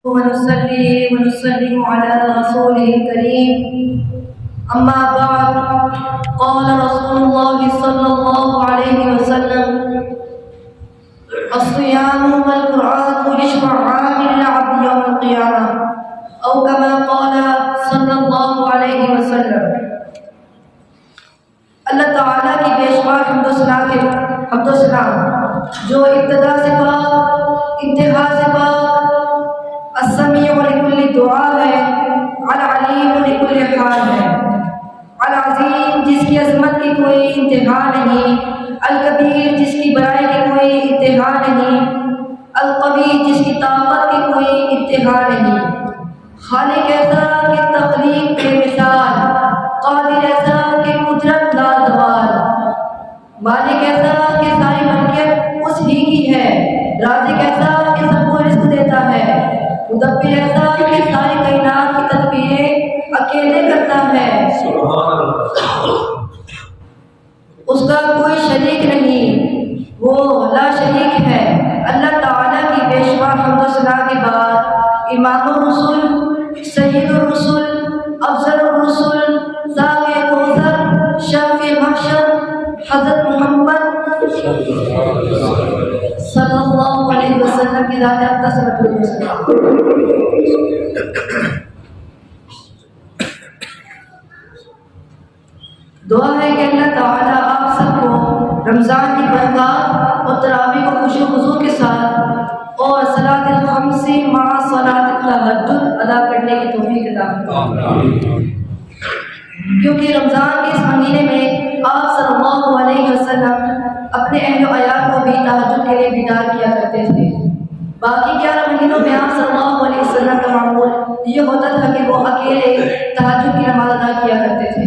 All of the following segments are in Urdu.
ونصلي ونسلم على رسوله الكريم أما بعد قال رسول الله صلى الله عليه وسلم الصيام والقرآن يشفعان للعبد يوم القيامة أو كما قال صلى الله عليه وسلم۔ اللہ تعالیٰ کی بے شمار حمد و ثنا جو ابتدا سے پاک انتہا سے پاک السمیع لکل دعا ہے، العلیم لکل حال ہے، العظیم جس کی عظمت کی کوئی انتہا نہیں، الکبیر جس کی بڑائی کی کوئی انتہا نہیں، القوی جس کی طاقت کی کوئی انتہا نہیں، خالق ایسا کہ تخلیق بے مثال، قادر ایسا کہ قدرت لازوال، مالک ایسا کہ ساری ملکیت اس ہی کی ہے، رازق ایسا کہ سب کو رزق دیتا ہے، مدبر ایسا کہ ساری کائنات کی تدبیریں اکیلے کرتا ہے، اس کا کوئی شریک نہیں، وہ لا شریک ہے۔ اللہ تعالیٰ کی بے شمار حمد و ثنا کے بعد امام الرسل، سید الرسل، افضل الرسل، ساقی کوثر، شافع محشر حضرت محمد صلی اللہ علیہ وسلم کی ذات اقدس سے دعا ہے کہ اللہ تعالیٰ آپ سب کو رمضان کی برکات اور تراویح کو خوشی و خضوع کے ساتھ اور صلاۃ الخمس مع صلاۃ التہجد ادا کرنے کی توفیق عطا فرمائے، کیونکہ رمضان کے اس مہینے میں آپ صلی اللہ علیہ وسلم اپنے اہل و عیال کو بھی تہجد کے لیے بیدار کیا کرتے تھے۔ باقی 11 مہینوں میں آپ صلی اللہ علیہ وسلم کا معمول یہ ہوتا تھا کہ وہ اکیلے تہجد کی نماز ادا کیا کرتے تھے،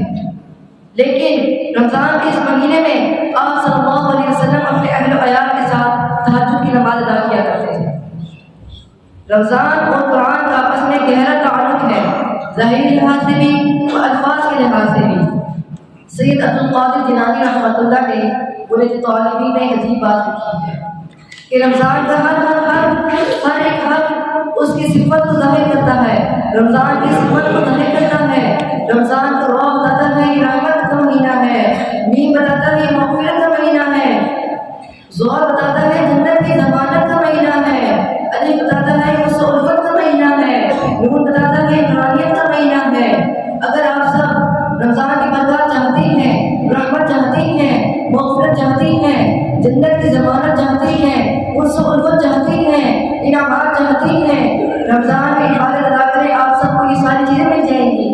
لیکن رمضان کے اس مہینے میں آپ صلی اللہ علیہ وسلم اپنے اہل و عیال کے ساتھ تہجد کی نماز ادا کیا کرتے تھے۔ رمضان اور قرآن کا آپس میں گہرا تعلق ہے، ظاہری لحاظ سے بھی اور الفاظ کے لحاظ سے بھی۔ سید عبدالقادر جیلانی رحمۃ اللہ نے بلند طالبین میں عجیب بات لکھی ہے کہ رمضان کا ہر ایک حرف اس کی صفت کو ظاہر کرتا ہے، رمضان کی صفت کو ظاہر کرتا ہے۔ رمضان کو رو بتاتا ہے یہ رحمت کا مہینہ ہے، میم بتاتا ہے یہ مغفرت کا مہینہ ہے، زور بتاتا ہے جنت کی ضمانت کا مہینہ ہے، الف بتاتا ہے یہ الفت کا مہینہ ہے، نون بتاتا ہے نورانیت کا مہینہ ہے۔ اگر آپ سب رمضان کی برکات چاہتی ہیں، رحمت چاہتی ہیں، مغفرت چاہتی ہیں، جنت کی ضمانت چاہتی ہیں، الفت چاہتی ہیں، انعامات چاہتی ہیں، رمضان میں عبادت ادا کریں، آپ سب کو یہ ساری چیزیں مل جائیں گی۔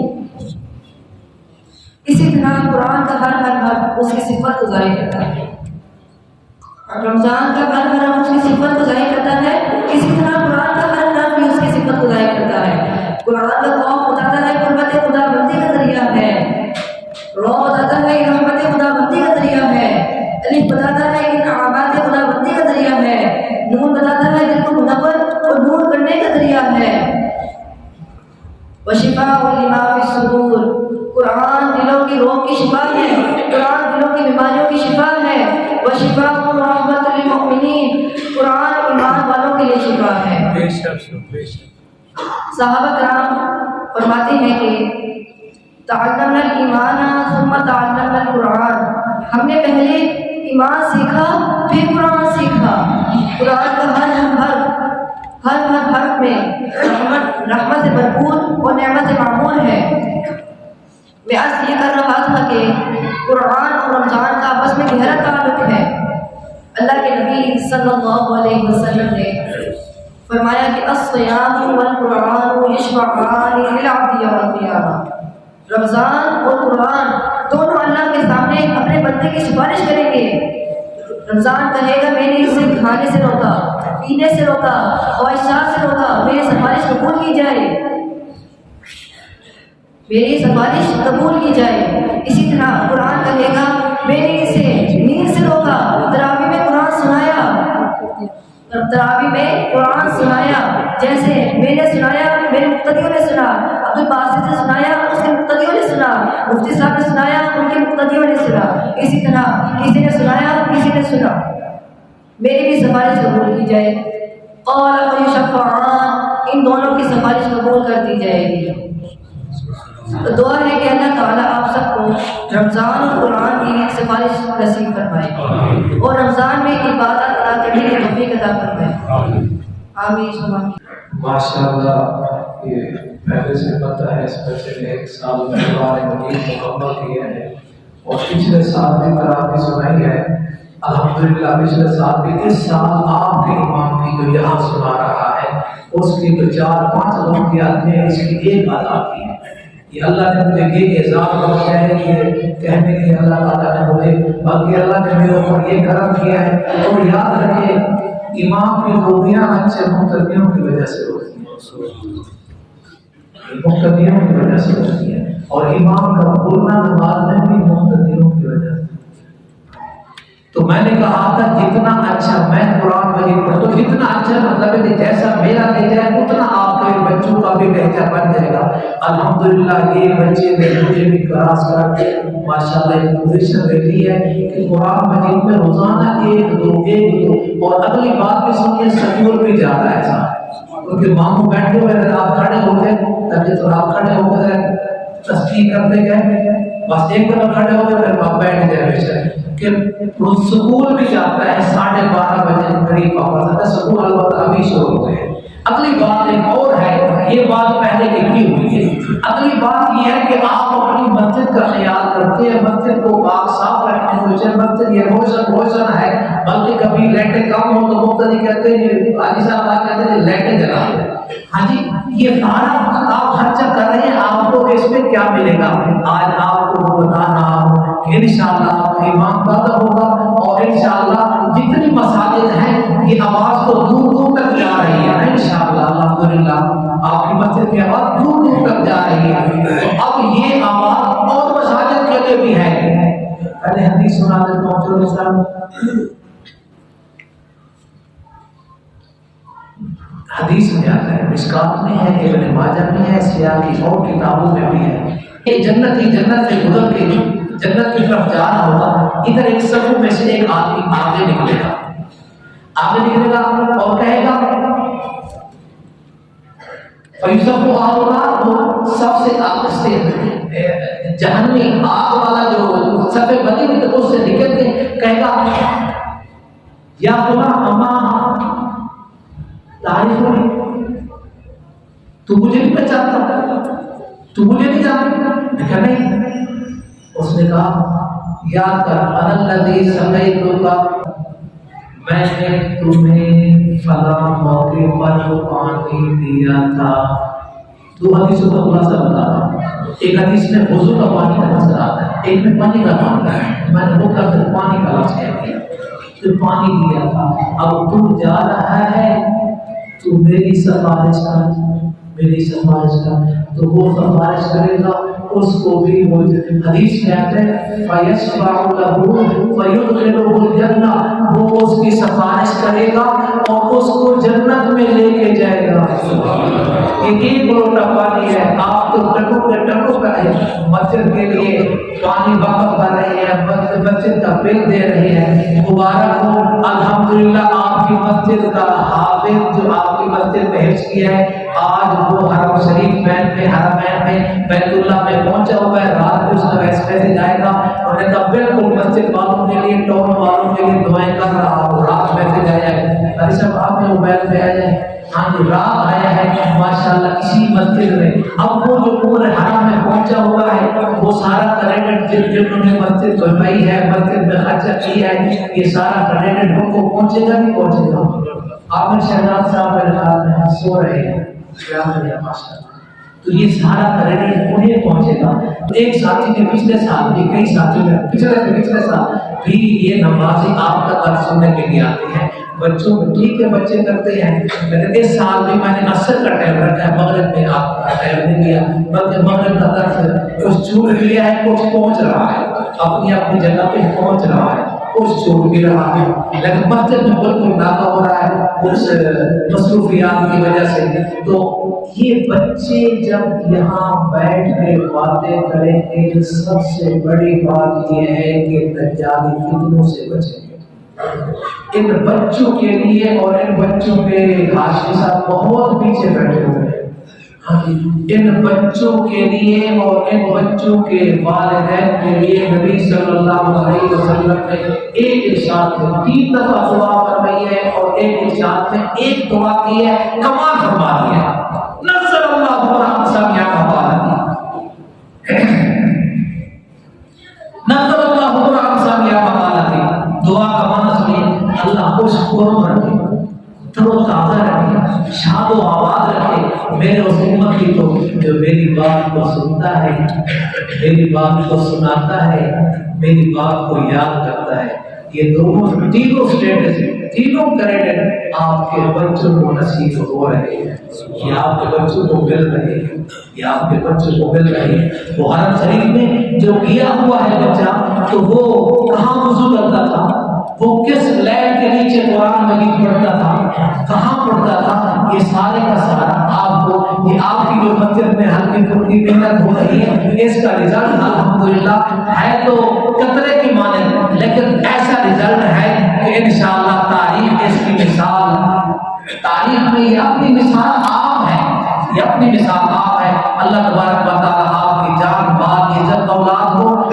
اسی طرح قرآن کا ہر حرف اس کی صفت کو ظاہر کرتا ہے، رمضان کا ہر حرف اس کی صفت کو ظاہر کرتا ہے، اسی طرح قرآن کا ہر حرف بھی اس کی صفت کو ظاہر کرتا ہے۔ قرآن کا خوف بتاتا ہے قربت خدا بندی کا ذریعہ ہے، رو بتاتا ہے رحمت خدا بندی کا ذریعہ ہے، الف بتاتا ہے انعامات خدا بندی کا ذریعہ ہے، نون بتاتا ہے دل کو منور اور نور کرنے کا ذریعہ ہے۔ وشفاء لما فی الصدور، قرآن دلوں کی روگ کی شفا ہے، قرآن دلوں کی بیماریوں کی شفا ہے۔ وشفاء رحمت للمؤمنین، قرآن ایمان والوں کے لیے شفا ہے۔ صحابہ کرام فرماتے ہیں کہ تعلمنا الایمان ثم تعلمنا القرآن، ہم نے پہلے ایمان سیکھا پھر قرآن سیکھا۔ قرآن کا ہر حرف میں رحمت سے بھرپور اور نعمت سے معمول ہے۔ میں عرض یہ کر رہا تھا کہ قرآن اور رمضان کا آپس میں گہرا تعلق ہے۔ اللہ کے نبی صلی اللہ علیہ وسلم نے فرمایا کہ الصیام والقرآن یشفعان للعبد یوم القیامہ، رمضان اور قرآن دونوں اللہ کے سامنے اپنے بندے کی سفارش کریں گے۔ رمضان کہے گا میں نے اسے کھانے سے روکا، پینے سے روکا، خواہشات سے روکا، میری سفارش قبول کی جائے، میری سفارش قبول کی جائے۔ اسی طرح قرآن کہے گا میں نے اسے نیند سے روکا، تراویح میں قرآن سنایا، جیسے میں نے سنایا میرے مقتدیوں نے سنا، عبد الباسط نے سنایا اس کے مقتدیوں نے سنا، مفتی صاحب نے سنایا ان کے مقتدیوں نے سنا، اسی طرح کسی نے سنایا کسی نے سنا، میری بھی سفارش قبول کی جائے۔ قال فیشفعان، ان دونوں کی سفارش قبول کر دی جائے گی۔ تو دعا ہے کہ اللہ تعالیٰ آپ سب کو رمضان اور قرآن کی سفارش نصیب فرمائے اور رمضان میں عبادت ادا کرنے کی توفیق عطا فرمائے۔ آمین۔ ماشاءاللہ، یہ پہلے سے پتہ ہے اس بچے نے 1 سال میں قرآن مجید مکمل کیا ہے اور پچھلے سال بھی تراویح سنائی ہے الحمدللہ۔ پچھلے سال بھی، اس سال آپ کے امام کی جو یہاں سنا رہا ہے اس کی تو 4-5 لوگ کی آدمی ہے، اس کی ایک بات آتی ہے۔ یہ اللہ نے مجھے یہ اعزاز بخشا ہے، یہ کہنے کے اللہ تعالیٰ نے مجھے، بلکہ اللہ نے میرے اوپر یہ کرم کیا ہے۔ اور یاد رکھے امام کی خوبیاں اچھے مقتدیوں کی وجہ سے ہوتی ہیں، مقتدیوں کی وجہ سے ہوتی ہے، اور امام کا بولنا نماز میں بھی مقتدیوں کی وجہ سے۔ تو میں نے کہا تھا جتنا اچھا میں قرآن مجید پڑھتا ہوں، جتنا اچھا مطلب ہے کہ جیسا میرا لہجہ ہے اتنا آپ کے بچوں کا بھی لہجہ بن جائے گا۔ الحمدللہ یہ بچے نے مجھے بھی کراس کر کے ماشاءاللہ ایک پوزیشن دے دی ہے کہ قرآن مجید میں روزانہ ایک دو اور اگلی بات بھی سنیے، سکول بھی جاتا ہے صاحب، کیونکہ ماموں بیٹھے ہوئے اگر آپ کھڑے ہوتے تبھی تو آپ کھڑے ہو کر تصدیق کرتے گئے، بس ایک دفعہ کھڑے ہو گئے پھر آپ بیٹھ جائے بے کہ سکول بھی جاتا ہے 12:30 بجے قریب واپس آتا ہے۔ سکول البتہ ابھی شروع ہوئے ہیں۔ اگلی بات ایک اور ہے، یہ بات پہلے لکھی ہوئی ہے۔ اگلی بات یہ ہے کہ آپ اپنی مسجد کا خیال کرتے ہیں، مسجد کو پاک صاف رکھنے کو، مسجد یہ روشن ہے، بلکہ کبھی لائٹیں کم ہو تو مقتدی کہتے ہیں حاجی صاحب کہتے ہیں لائٹیں جلا دیں۔ ہاں جی، یہ سارا آپ خرچہ کر رہے ہیں، آپ کو اس میں کیا ملے گا؟ آج آپ کو بتا رہا ہوں کہ انشاءاللہ آپ کا ایمان پیدا ہوگا، اور انشاءاللہ جتنی مساجد ہیں یہ آواز تو دور دور تک جا رہی ہے انشاءاللہ۔ الحمدللہ آپ کی مسجد کی آواز دور دور تک جا رہی ہے، تو اب یہ آواز اور مساجد کے لیے بھی ہے۔ پہلے حدیث سنا دیتا ہوں، چلو صاحب، حدیث میں آتا ہے، مشکات میں ہے، ابن ماجہ میں ہے، سیاہ کی اور کتابوں میں بھی ہے۔ یہ جنت سے گزر کے جنت کی طرف جا رہا ہوگا، ادھر ایک صفوں میں سے ایک آدمی آگے نکلے گا اور کہے گا فیوسف آؤگا، وہ سب سے آگ سے جہنمی آگ والا جو صفے بنی ہوئی تو اس سے نکل کے کہے گا یا فلاں اما تعریف ہوئی، تو مجھے نہیں پہچانتا، تو مجھے نہیں جانتا؟ میں کہا نہیں۔ اس نے کہا یاد کر انا الذی سقیتک، میں نے تمہیں فلاں موقع پر جو پانی دیا تھا۔ 2 حدیثوں کا خلاصہ بتا رہا ہوں، ایک حدیث میں وضو کا پانی کا نظر آتا ہے، ایک میں پانی کا مانتا ہے، میں نے وہ کہا پانی کا لفظ کہہ دیا، تو پانی دیا تھا۔ اب تو جا رہا ہے تو میری سفارش کا، تو وہ سفارش کرے گا، اس کو بھی وہ حدیث کہتے ہیں فیشفع لہ فیدخلہ الجنہ، وہ اس کی سفارش کرے گا اور اس کو جنت میں لے کے جائے گا۔ یہ ایک لوٹا پانی ہے، آپ تو ٹکو کا مسجد کے لیے پانی وقف کر رہے ہیں، مسجد کا بل دے رہے ہیں، مبارک ہو الحمدللہ۔ آپ کی مسجد کا حافظ جو آپ کی مسجد میں حفظ کیا ہے، آج وہ حرم شریف میں حرمین میں بیت اللہ میں پہنچا ہوا ہے، رات میں اس کا ویسے جائے گا، اور نے کہا بالکل مسجد والوں کے لیے، ٹاؤن والوں کے لیے دعائیں کر رہا ہوں، رات ویسے جائے ابھی صاحب آپ نے موبائل پہ آ جائے، ہاں جی رات آیا ہے ماشاءاللہ اسی مسجد میں۔ اب وہ جو پورے حرم میں پہنچا ہوا ہے، وہ سارا کریڈٹ جنہوں نے مسجد بنوائی ہے، مسجد میں خرچہ کیا ہے، یہ سارا کریڈٹ ان کو پہنچے گا نہیں پہنچے گا؟ عامر شہزاد صاحب میرے خیال میں سو رہے ہیں، تو یہ سارا کریڈٹ انہیں پہنچے گا۔ تو ایک ساتھی نے پچھلے سال بھی، کئی ساتھی نے پچھلے سال بھی یہ نمازی آپ کا درس سننے کے لیے آتے ہیں، بچوں کو ٹھیک ہے بچے کرتے ہیں، لیکن اس سال بھی میں نے عصر کا ٹائم رکھا ہے، مغرب میں آپ کا ٹائم نہیں لیا، بلکہ مغرب کا درس کچھ چھوٹ گیا ہے، کچھ پہنچ رہا ہے، اپنی جگہ پہ پہنچ رہا ہے، کچھ چھوٹ بھی رہا ہے، لیکن مسجد میں بالکل ناکا ہو رہا ہے اس مصروفیات کی وجہ سے۔ تو یہ بچے جب یہاں بیٹھ کے باتیں کریں گے، سب سے بڑی بات یہ ہے کہ دجالی فتنوں سے بچیں گے۔ ان بچوں کے لیے اور ان بچوں کے ہاشمی صاحب بہت پیچھے بیٹھے ہوئے ہیں. ہاں جی، ان بچوں کے لیے اور ان بچوں کے والدین کے لیے نبی صلی اللہ علیہ وسلم نے ایک ارشاد میں 3 دفعہ دعا فرمائی ہے اور ایک ارشاد میں ایک دعا کی ہے، کمال فرما دی ہے. نزل اللہ قرآن سامیا مبارک، نزل اللہ قرآن سامیا مبارک. دعا کا معنی سنیے، اللہ خوش قرب رکھے، تر و تازہ رکھے، شاد و آباد رکھے میرے اس امت کی کو جو میری بات کو سنتا ہے، میری بات کو سناتا ہے، میری بات کو یاد کرتا ہے. یہ دونوں تینوں اسٹیٹس، تینوں کریڈٹ آپ کے بچوں کو نصیب ہو رہے ہیں، یہ آپ کے بچوں کو مل رہے ہیں، یہ آپ کے بچوں کو مل رہے ہیں. وہ حرم شریف میں جو کیا ہوا ہے بچہ، تو وہ کہاں وضو کرتا تھا، وہ کس لائن کے نیچے قرآن مجید پڑھتا تھا، کہاں پڑھتا تھا، یہ سارے کا سارا آپ کو، یہ آپ کی جو مسجد میں ہلکی پھلکی محنت ہو رہی ہے، اس کا رزلٹ الحمدللہ ہے تو قطرے کی مانند، لیکن ایسا رزلٹ ہے کہ انشاءاللہ تاریخ اس کی مثال، تاریخ میں یہ اپنی مثال آپ ہے، یہ اپنی مثال آپ ہے. اللہ تبارک و تعالی آپ کی جان مال عزت اولاد کو